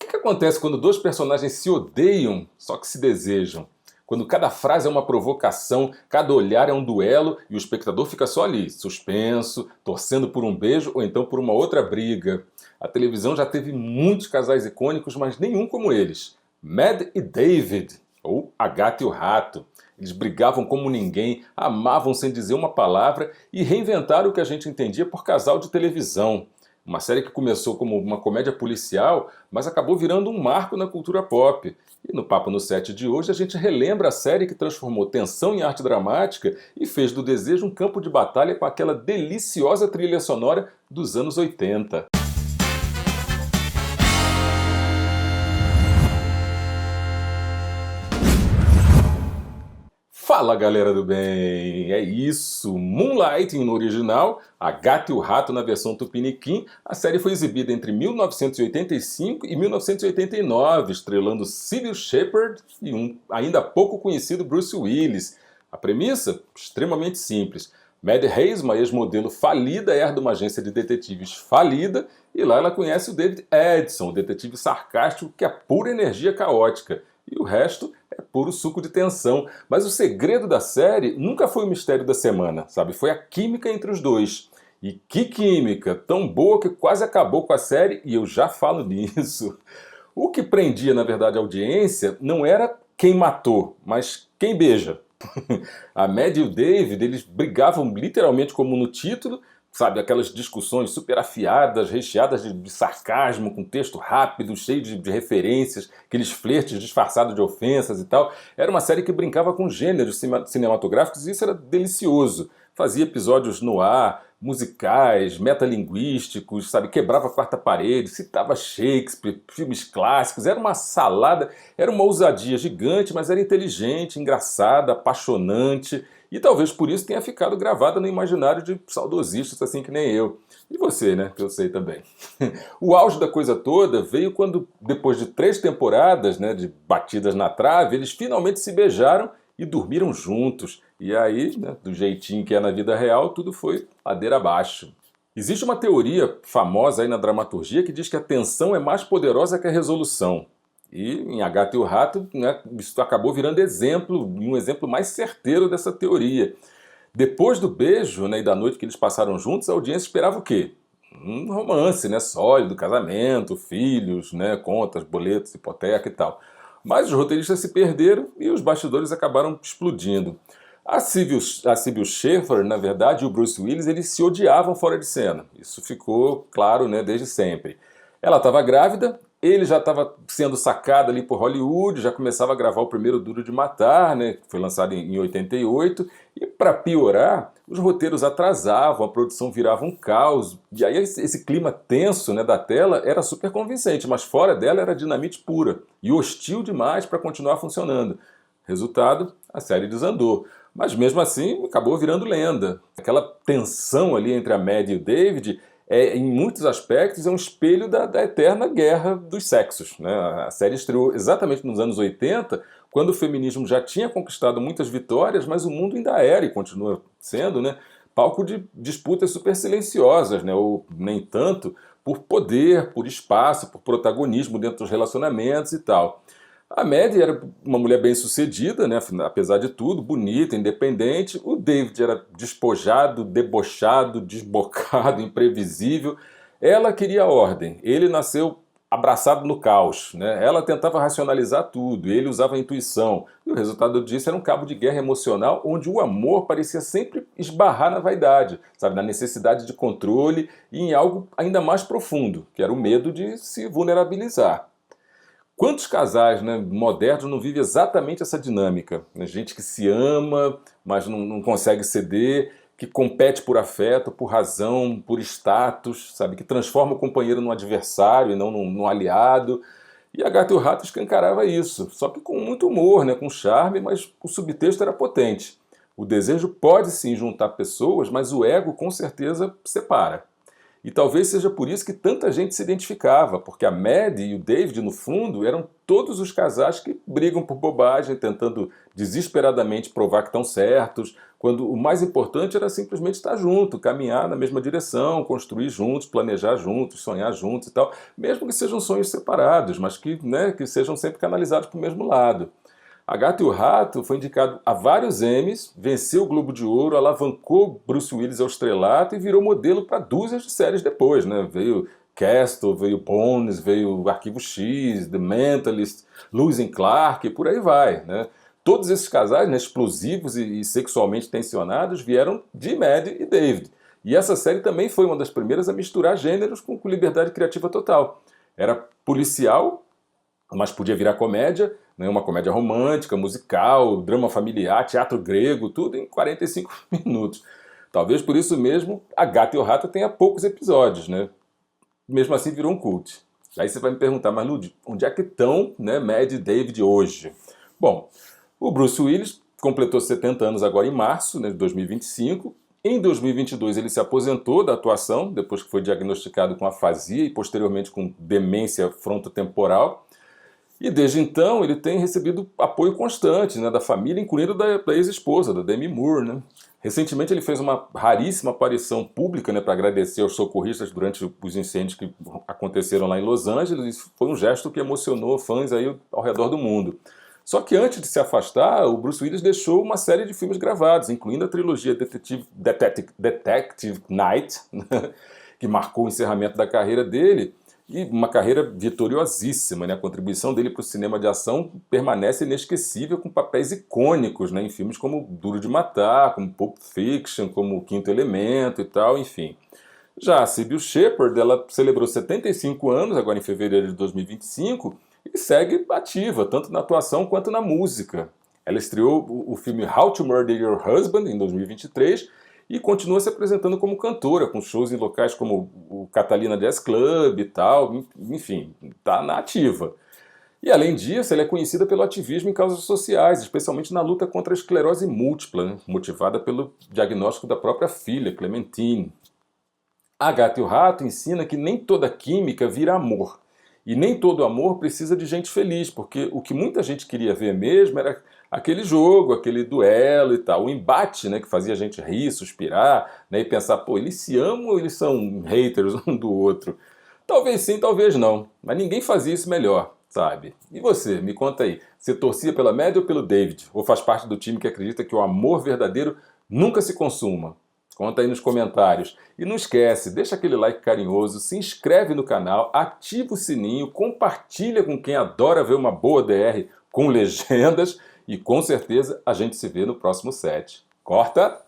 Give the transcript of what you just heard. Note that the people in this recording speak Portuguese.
que acontece quando dois personagens se odeiam, só que se desejam? Quando cada frase é uma provocação, cada olhar é um duelo e o espectador fica só ali, suspenso, torcendo por um beijo ou então por uma outra briga. A televisão já teve muitos casais icônicos, mas nenhum como eles. Mad e David, ou A Gata e o Rato. Eles brigavam como ninguém, amavam sem dizer uma palavra e reinventaram o que a gente entendia por casal de televisão. Uma série que começou como uma comédia policial, mas acabou virando um marco na cultura pop. E no Papo no Set de hoje a gente relembra a série que transformou tensão em arte dramática e fez do desejo um campo de batalha com aquela deliciosa trilha sonora dos anos 80. Fala galera do bem, é isso, Moonlighting no original, A Gata e o Rato na versão tupiniquim. A série foi exibida entre 1985 e 1989, estrelando Cybill Shepherd e um ainda pouco conhecido Bruce Willis. A premissa? Extremamente simples. Maddie Hayes, uma ex-modelo falida, herda uma agência de detetives falida, e lá ela conhece o David Edson, o detetive sarcástico que é pura energia caótica. E o resto é puro suco de tensão. Mas o segredo da série nunca foi o mistério da semana, sabe? Foi a química entre os dois. E que química! Tão boa que quase acabou com a série e eu já falo nisso. O que prendia, na verdade, a audiência não era quem matou, mas quem beija. A Maddie e o David, eles brigavam literalmente como no título, sabe, aquelas discussões super afiadas, recheadas de sarcasmo, com texto rápido, cheio de referências, aqueles flertes disfarçados de ofensas e tal. Era uma série que brincava com gêneros cinematográficos e isso era delicioso. Fazia episódios no ar, musicais, metalinguísticos, sabe, quebrava a quarta parede, citava Shakespeare, filmes clássicos, era uma salada, era uma ousadia gigante, mas era inteligente, engraçada, apaixonante. E talvez por isso tenha ficado gravada no imaginário de saudosistas assim que nem eu. E você, né? Que eu sei também. O auge da coisa toda veio quando, depois de 3 temporadas, né, de batidas na trave, eles finalmente se beijaram e dormiram juntos. E aí, né, do jeitinho que é na vida real, tudo foi ladeira abaixo. Existe uma teoria famosa aí na dramaturgia que diz que a tensão é mais poderosa que a resolução. E em A Gata e o Rato, né, isso acabou virando exemplo, um exemplo mais certeiro dessa teoria. Depois do beijo, né, e da noite que eles passaram juntos, a audiência esperava o quê? Um romance, né, sólido, casamento, filhos, né, contas, boletos, hipoteca e tal. Mas os roteiristas se perderam e os bastidores acabaram explodindo. A Cybill Shepherd, na verdade, e o Bruce Willis, eles se odiavam fora de cena. Isso ficou claro, né, desde sempre. Ela estava grávida, ele já estava sendo sacado ali por Hollywood, já começava a gravar o primeiro Duro de Matar, né, que foi lançado em 88, e para piorar, os roteiros atrasavam, a produção virava um caos, e aí esse clima tenso, né, da tela era super convincente, mas fora dela era dinamite pura, e hostil demais para continuar funcionando. Resultado, a série desandou. Mas mesmo assim, acabou virando lenda. Aquela tensão ali entre a Maddie e o David em muitos aspectos, é um espelho da eterna guerra dos sexos, né? A série estreou exatamente nos anos 80, quando o feminismo já tinha conquistado muitas vitórias, mas o mundo ainda era e continua sendo, né, palco de disputas super silenciosas, né, ou nem tanto, por poder, por espaço, por protagonismo dentro dos relacionamentos e tal. A Maddie era uma mulher bem-sucedida, né, apesar de tudo, bonita, independente. O David era despojado, debochado, desbocado, imprevisível. Ela queria ordem. Ele nasceu abraçado no caos, né? Ela tentava racionalizar tudo, ele usava a intuição. E o resultado disso era um cabo de guerra emocional onde o amor parecia sempre esbarrar na vaidade, sabe, na necessidade de controle e em algo ainda mais profundo, que era o medo de se vulnerabilizar. Quantos casais, né, modernos não vivem exatamente essa dinâmica? Gente que se ama, mas não consegue ceder, que compete por afeto, por razão, por status, sabe? Que transforma o companheiro num adversário e não num aliado. E A Gata e o Rato escancarava isso, só que com muito humor, né, com charme, mas o subtexto era potente. O desejo pode sim juntar pessoas, mas o ego com certeza separa. E talvez seja por isso que tanta gente se identificava, porque a Maddie e o David, no fundo, eram todos os casais que brigam por bobagem, tentando desesperadamente provar que estão certos, quando o mais importante era simplesmente estar junto, caminhar na mesma direção, construir juntos, planejar juntos, sonhar juntos e tal, mesmo que sejam sonhos separados, mas que, né, que sejam sempre canalizados para o mesmo lado. A Gata e o Rato foi indicado a vários Emmys, venceu o Globo de Ouro, alavancou Bruce Willis ao estrelato e virou modelo para dúzias de séries depois, né? Veio Castle, veio Bones, veio Arquivo X, The Mentalist, Lois and Clark, e por aí vai, né? Todos esses casais, né, explosivos e sexualmente tensionados, vieram de Maddie e David. E essa série também foi uma das primeiras a misturar gêneros com liberdade criativa total. Era policial, mas podia virar comédia, né? Uma comédia romântica, musical, drama familiar, teatro grego, tudo em 45 minutos. Talvez por isso mesmo A Gata e o Rato tenha poucos episódios, né? Mesmo assim virou um cult. Aí você vai me perguntar, mas Lud, onde é que estão, né, Maddie e David hoje? Bom, o Bruce Willis completou 70 anos agora em março, né, de 2025. Em 2022 ele se aposentou da atuação, depois que foi diagnosticado com afasia e posteriormente com demência frontotemporal. E desde então ele tem recebido apoio constante, né, da família, incluindo da ex-esposa, da Demi Moore, né? Recentemente ele fez uma raríssima aparição pública, né, para agradecer aos socorristas durante os incêndios que aconteceram lá em Los Angeles. Isso foi um gesto que emocionou fãs aí ao redor do mundo. Só que antes de se afastar, o Bruce Willis deixou uma série de filmes gravados, incluindo a trilogia Detective Night, que marcou o encerramento da carreira dele, e uma carreira vitoriosíssima, né? A contribuição dele para o cinema de ação permanece inesquecível, com papéis icônicos, né, em filmes como Duro de Matar, como Pulp Fiction, como O Quinto Elemento e tal, enfim. Já a Cybill Shepherd, ela celebrou 75 anos, agora em fevereiro de 2025, e segue ativa, tanto na atuação quanto na música. Ela estreou o filme How to Murder Your Husband, em 2023, e continua se apresentando como cantora, com shows em locais como o Catalina Jazz Club e tal, enfim, está na ativa. E além disso, ela é conhecida pelo ativismo em causas sociais, especialmente na luta contra a esclerose múltipla, né, motivada pelo diagnóstico da própria filha, Clementine. A Gata e o Rato ensina que nem toda química vira amor. E nem todo amor precisa de gente feliz, porque o que muita gente queria ver mesmo era aquele jogo, aquele duelo e tal, o embate, né, que fazia a gente rir, suspirar, né, e pensar, pô, eles se amam ou eles são haters um do outro? Talvez sim, talvez não, mas ninguém fazia isso melhor, sabe? E você, me conta aí, você torcia pela Maddie ou pelo David? Ou faz parte do time que acredita que o amor verdadeiro nunca se consuma? Conta aí nos comentários. E não esquece, deixa aquele like carinhoso, se inscreve no canal, ativa o sininho, compartilha com quem adora ver uma boa DR com legendas e com certeza a gente se vê no próximo set. Corta!